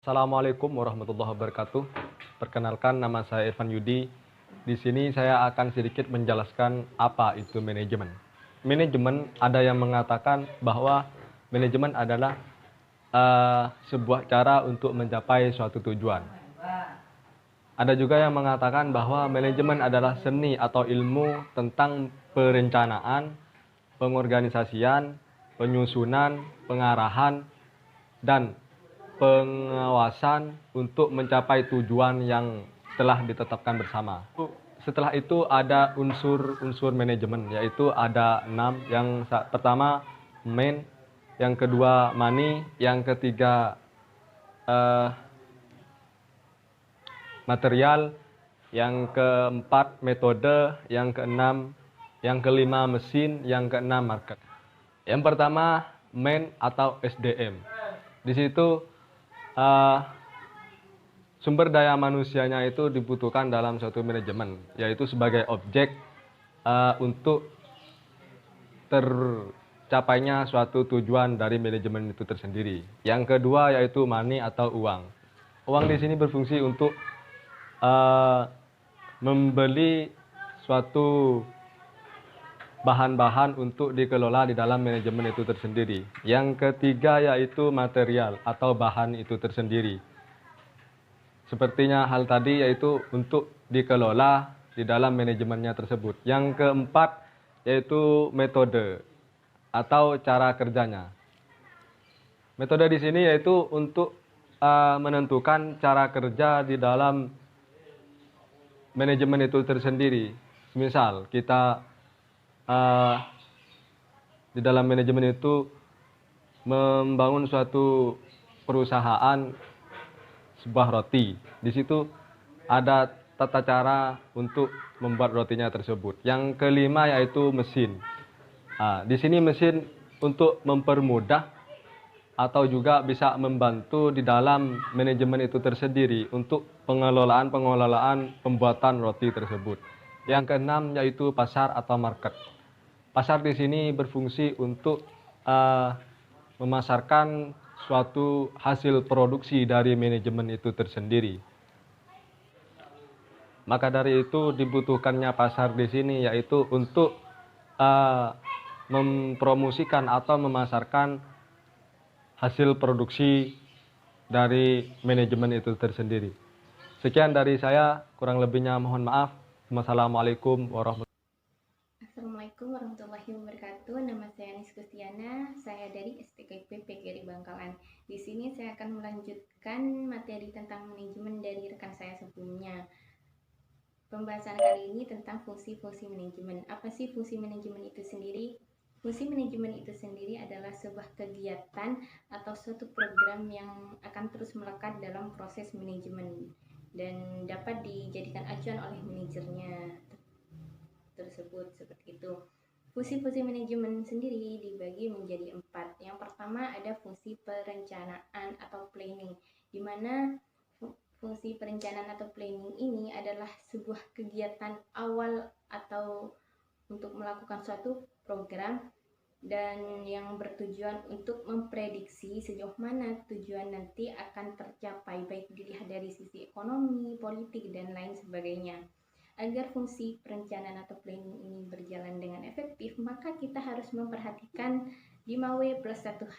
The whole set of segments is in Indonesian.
Assalamualaikum warahmatullahi wabarakatuh. Perkenalkan, nama saya Irfan Yudi. Di sini saya akan sedikit menjelaskan apa itu manajemen. Manajemen, ada yang mengatakan bahwa manajemen adalah sebuah cara untuk mencapai suatu tujuan. Ada juga yang mengatakan bahwa manajemen adalah seni atau ilmu tentang perencanaan, pengorganisasian, penyusunan, pengarahan, dan pengawasan untuk mencapai tujuan yang telah ditetapkan bersama. Setelah itu ada unsur-unsur manajemen, yaitu ada 6. Yang pertama man, yang kedua money, yang ketiga material, yang keempat metode, yang keenam, yang kelima mesin, yang keenam market. Yang pertama man atau SDM. Di situ sumber daya manusianya itu dibutuhkan dalam suatu manajemen, yaitu sebagai objek untuk tercapainya suatu tujuan dari manajemen itu tersendiri. Yang kedua yaitu money atau uang. Uang di sini berfungsi untuk membeli suatu bahan-bahan untuk dikelola di dalam manajemen itu tersendiri. Yang ketiga yaitu material atau bahan itu tersendiri. Sepertinya hal tadi, yaitu untuk dikelola di dalam manajemennya tersebut. Yang keempat yaitu metode atau cara kerjanya. Metode di sini yaitu untuk menentukan cara kerja di dalam manajemen itu tersendiri. Misal kita di dalam manajemen itu membangun suatu perusahaan, sebuah roti. Di situ ada tata cara untuk membuat rotinya tersebut. Yang kelima yaitu mesin. Di sini mesin untuk mempermudah atau juga bisa membantu di dalam manajemen itu tersendiri untuk pengelolaan pembuatan roti tersebut. Yang keenam yaitu pasar atau market. Pasar di sini berfungsi untuk memasarkan suatu hasil produksi dari manajemen itu tersendiri. Maka dari itu dibutuhkannya pasar di sini, yaitu untuk mempromosikan atau memasarkan hasil produksi dari manajemen itu tersendiri. Sekian dari saya, kurang lebihnya mohon maaf. Wassalamualaikum warahmatullahi wabarakatuh. Assalamualaikum warahmatullahi wabarakatuh. Nama saya Anis Kustiana. Saya dari STKIP PGRI Bangkalan. Di sini saya akan melanjutkan materi tentang manajemen dari rekan saya sebelumnya. Pembahasan kali ini tentang fungsi-fungsi manajemen. Apa sih fungsi manajemen itu sendiri? Fungsi manajemen itu sendiri adalah sebuah kegiatan atau suatu program yang akan terus melekat dalam proses manajemen dan dapat dijadikan acuan oleh manajernya tersebut, seperti itu. Fungsi-fungsi manajemen sendiri dibagi menjadi 4. Yang pertama ada fungsi perencanaan atau planning, di mana fungsi perencanaan atau planning ini adalah sebuah kegiatan awal atau untuk melakukan suatu program dan yang bertujuan untuk memprediksi sejauh mana tujuan nanti akan tercapai, baik dilihat dari sisi ekonomi, politik, dan lain sebagainya. Agar fungsi perencanaan atau planning ini berjalan dengan efektif, maka kita harus memperhatikan 5W plus 1H,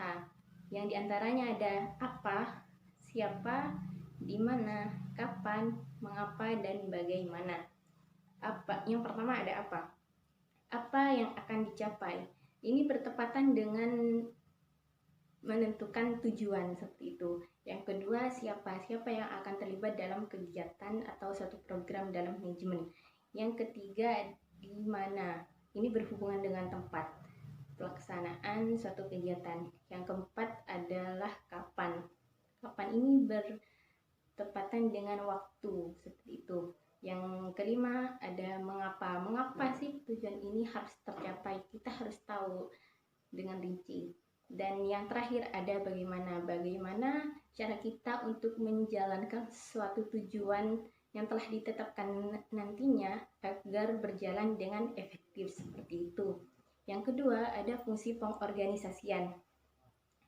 yang diantaranya ada apa, siapa, di mana, kapan, mengapa, dan bagaimana. Yang pertama ada apa. Apa yang akan dicapai? Ini bertepatan dengan menentukan tujuan, seperti itu. Yang kedua, siapa yang akan terlibat dalam kegiatan atau satu program dalam manajemen. Yang ketiga, di mana? Ini berhubungan dengan tempat pelaksanaan suatu kegiatan. Yang keempat adalah kapan. Kapan ini bertepatan dengan waktu, seperti itu. Yang kelima ada mengapa. Mengapa sih tujuan ini harus tercapai? Kita harus tahu dengan rinci. Dan yang terakhir ada bagaimana. Bagaimana cara kita untuk menjalankan suatu tujuan yang telah ditetapkan nantinya agar berjalan dengan efektif, seperti itu. Yang kedua ada fungsi pengorganisasian,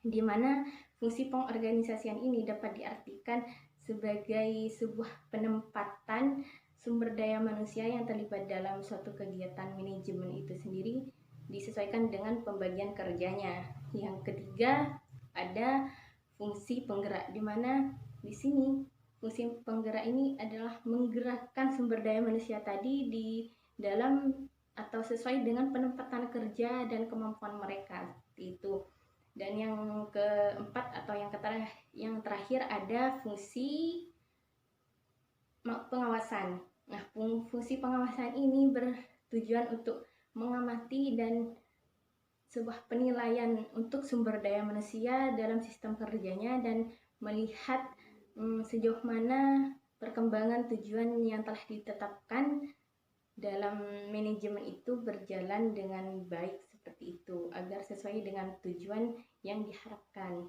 di mana fungsi pengorganisasian ini dapat diartikan sebagai sebuah penempatan sumber daya manusia yang terlibat dalam suatu kegiatan manajemen itu sendiri disesuaikan dengan pembagian kerjanya. Yang ketiga, ada fungsi penggerak, di mana di sini fungsi penggerak ini adalah menggerakkan sumber daya manusia tadi di dalam atau sesuai dengan penempatan kerja dan kemampuan mereka itu. Dan yang keempat atau yang terakhir ada fungsi pengawasan. Nah, fungsi pengawasan ini bertujuan untuk mengamati dan sebuah penilaian untuk sumber daya manusia dalam sistem kerjanya dan melihat sejauh mana perkembangan tujuan yang telah ditetapkan dalam manajemen itu berjalan dengan baik seperti itu agar sesuai dengan tujuan yang diharapkan.